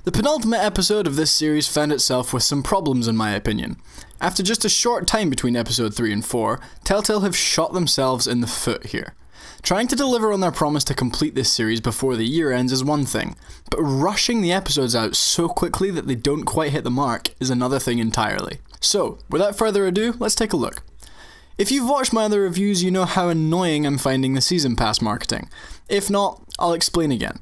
The penultimate episode of this series found itself with some problems in my opinion. After just a short time between episode 3 and 4, Telltale have shot themselves in the foot here. Trying to deliver on their promise to complete this series before the year ends is one thing, but rushing the episodes out so quickly that they don't quite hit the mark is another thing entirely. So, without further ado, let's take a look. If you've watched my other reviews, you know how annoying I'm finding the Season Pass marketing. If not, I'll explain again.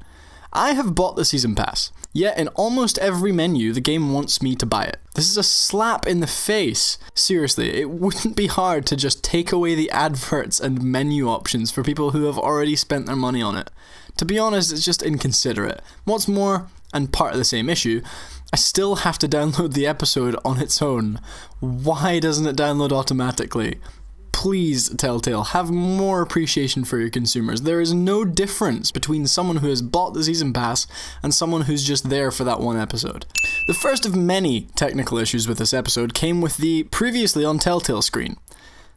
I have bought the Season Pass, yet in almost every menu the game wants me to buy it. This is a slap in the face. Seriously, it wouldn't be hard to just take away the adverts and menu options for people who have already spent their money on it. To be honest, it's just inconsiderate. What's more, and part of the same issue, I still have to download the episode on its own. Why doesn't it download automatically? Please, Telltale, have more appreciation for your consumers. There is no difference between someone who has bought the Season Pass and someone who's just there for that one episode. The first of many technical issues with this episode came with the previously on Telltale screen.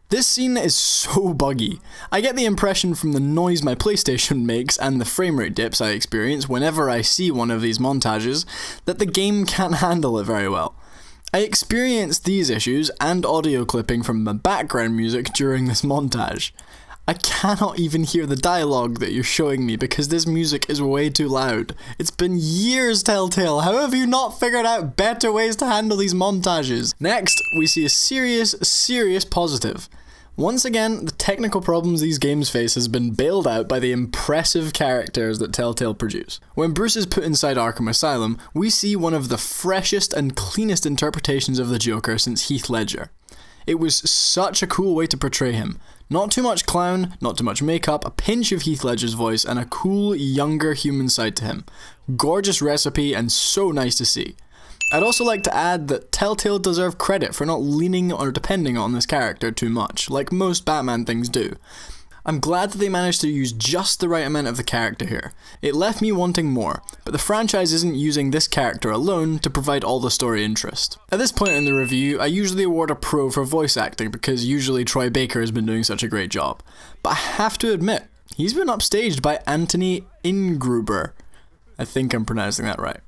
This scene is so buggy. I get the impression from the noise my PlayStation makes and the framerate dips I experience whenever I see one of these montages that the game can't handle it very well. I experienced these issues and audio clipping from the background music during this montage. I cannot even hear the dialogue that you're showing me because this music is way too loud. It's been years, Telltale. How have you not figured out better ways to handle these montages? Next, we see a serious positive. Once again, the technical problems these games face has been bailed out by the impressive characters that Telltale produce. When Bruce is put inside Arkham Asylum, we see one of the freshest and cleanest interpretations of the Joker since Heath Ledger. It was such a cool way to portray him. Not too much clown, not too much makeup, a pinch of Heath Ledger's voice, and a cool, younger human side to him. Gorgeous recipe and so nice to see. I'd also like to add that Telltale deserve credit for not leaning or depending on this character too much, like most Batman things do. I'm glad that they managed to use just the right amount of the character here. It left me wanting more, but the franchise isn't using this character alone to provide all the story interest. At this point in the review, I usually award a pro for voice acting because usually Troy Baker has been doing such a great job. But I have to admit, he's been upstaged by Anthony Ingruber. I think I'm pronouncing that right.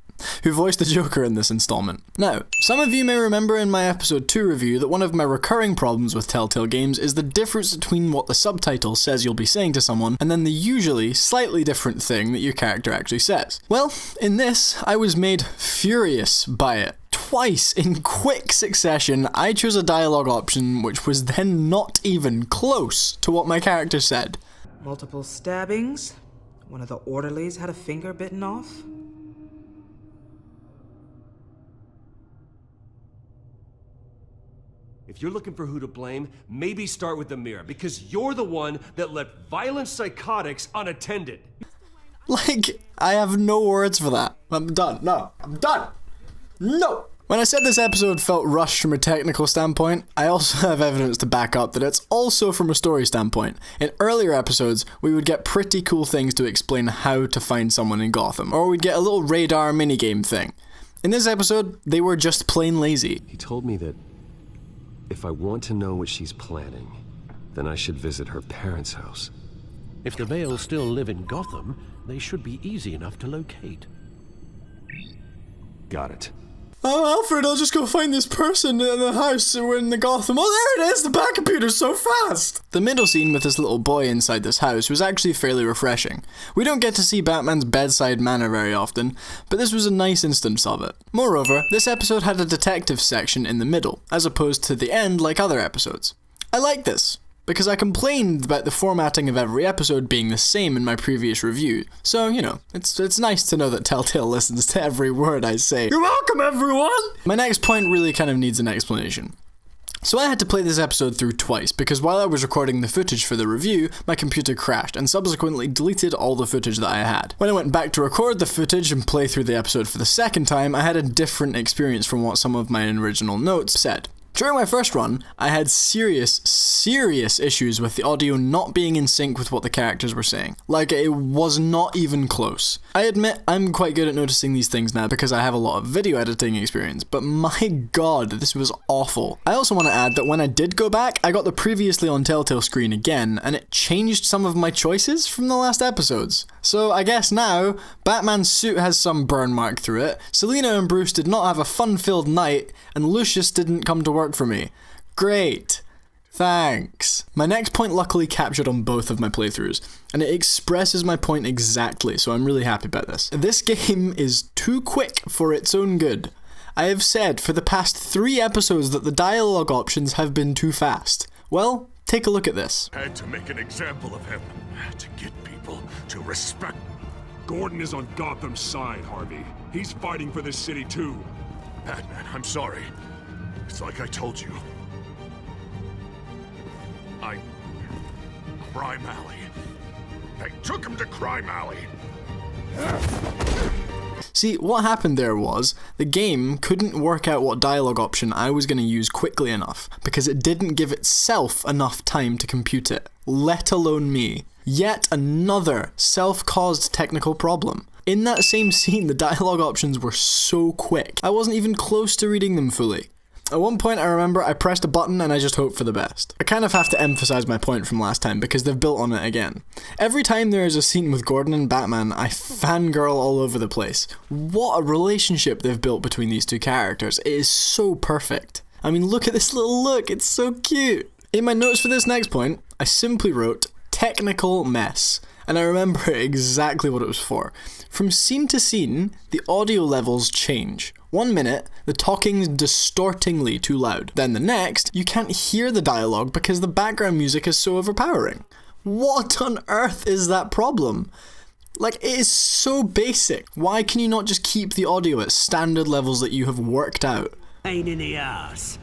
Who voiced the Joker in this installment. Now, some of you may remember in my episode 2 review that one of my recurring problems with Telltale games is the difference between what the subtitle says you'll be saying to someone and then the usually slightly different thing that your character actually says. Well, in this, I was made furious by it. Twice in quick succession, I chose a dialogue option which was then not even close to what my character said. Multiple stabbings. One of the orderlies had a finger bitten off. If you're looking for who to blame, maybe start with the mirror, because you're the one that left violent psychotics unattended. Like, I have no words for that. I'm done. No, I'm done. No! When I said this episode felt rushed from a technical standpoint, I also have evidence to back up that it's also from a story standpoint. In earlier episodes, we would get pretty cool things to explain how to find someone in Gotham, or we'd get a little radar minigame thing. In this episode, they were just plain lazy. He told me that if I want to know what she's planning, then I should visit her parents' house. If the Vales still live in Gotham, they should be easy enough to locate. Got it. Oh, Alfred, I'll just go find this person in the house in the Gotham. Oh, there it is! The back computer's so fast! The middle scene with this little boy inside this house was actually fairly refreshing. We don't get to see Batman's bedside manner very often, but this was a nice instance of it. Moreover, this episode had a detective section in the middle, as opposed to the end like other episodes. I like this, because I complained about the formatting of every episode being the same in my previous review. So, you know, it's nice to know that Telltale listens to every word I say. You're welcome, everyone! My next point really kind of needs an explanation. So I had to play this episode through twice, because while I was recording the footage for the review, my computer crashed and subsequently deleted all the footage that I had. When I went back to record the footage and play through the episode for the second time, I had a different experience from what some of my original notes said. During my first run, I had serious issues with the audio not being in sync with what the characters were saying. Like, it was not even close. I admit I'm quite good at noticing these things now because I have a lot of video editing experience, but my god, this was awful. I also want to add that when I did go back, I got the previously on Telltale screen again, and it changed some of my choices from the last episodes. So I guess now, Batman's suit has some burn mark through it, Selina and Bruce did not have a fun-filled night, and Lucius didn't come to work for me. Great. Thanks. My next point luckily captured on both of my playthroughs, and it expresses my point exactly, so I'm really happy about this. This game is too quick for its own good. I have said for the past 3 episodes that the dialogue options have been too fast. Well, take a look at this. Had to make an example of him to get people to respect. Gordon is on Gotham's side, Harvey. He's fighting for this city too. Batman, I'm sorry. It's like I told you. Crime Alley. They took him to Crime Alley. See, what happened there was, the game couldn't work out what dialogue option I was going to use quickly enough, because it didn't give itself enough time to compute it, let alone me. Yet another self-caused technical problem. In that same scene, the dialogue options were so quick, I wasn't even close to reading them fully. At one point I remember I pressed a button and I just hoped for the best. I kind of have to emphasize my point from last time because they've built on it again. Every time there is a scene with Gordon and Batman, I fangirl all over the place. What a relationship they've built between these two characters. It is so perfect. I mean, look at this little look, it's so cute. In my notes for this next point, I simply wrote, technical mess. And I remember exactly what it was for. From scene to scene, the audio levels change. 1 minute, the talking's distortingly too loud. Then the next, you can't hear the dialogue because the background music is so overpowering. What on earth is that problem? Like, it is so basic. Why can you not just keep the audio at standard levels that you have worked out? Pain in the ass.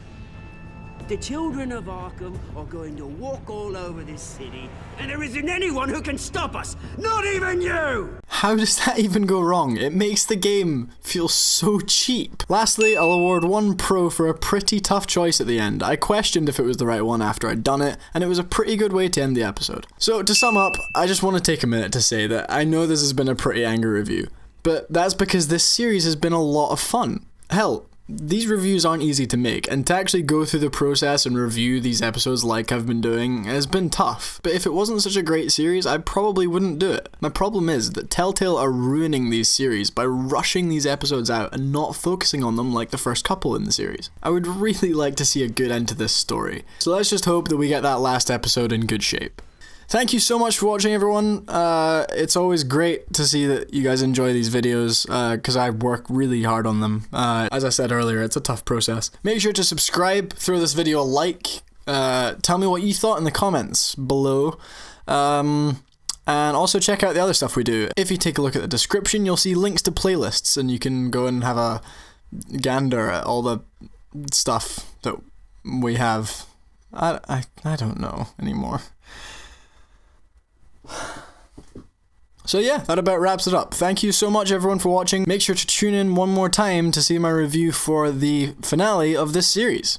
The children of Arkham are going to walk all over this city, and there isn't anyone who can stop us, not even you! How does that even go wrong? It makes the game feel so cheap. Lastly, I'll award 1 pro for a pretty tough choice at the end. I questioned if it was the right one after I'd done it, and it was a pretty good way to end the episode. So to sum up, I just want to take a minute to say that I know this has been a pretty angry review, but that's because this series has been a lot of fun. Hell, these reviews aren't easy to make, and to actually go through the process and review these episodes like I've been doing has been tough. But if it wasn't such a great series, I probably wouldn't do it. My problem is that Telltale are ruining these series by rushing these episodes out and not focusing on them like the first couple in the series. I would really like to see a good end to this story. So let's just hope that we get that last episode in good shape. Thank you so much for watching, everyone. It's always great to see that you guys enjoy these videos, because I work really hard on them. As I said earlier, it's a tough process. Make sure to subscribe, throw this video a like, tell me what you thought in the comments below, and also check out the other stuff we do. If you take a look at the description, you'll see links to playlists, and you can go and have a gander at all the stuff that we have. I don't know anymore. So yeah, that about wraps it up. Thank you so much everyone for watching. Make sure to tune in one more time to see my review for the finale of this series.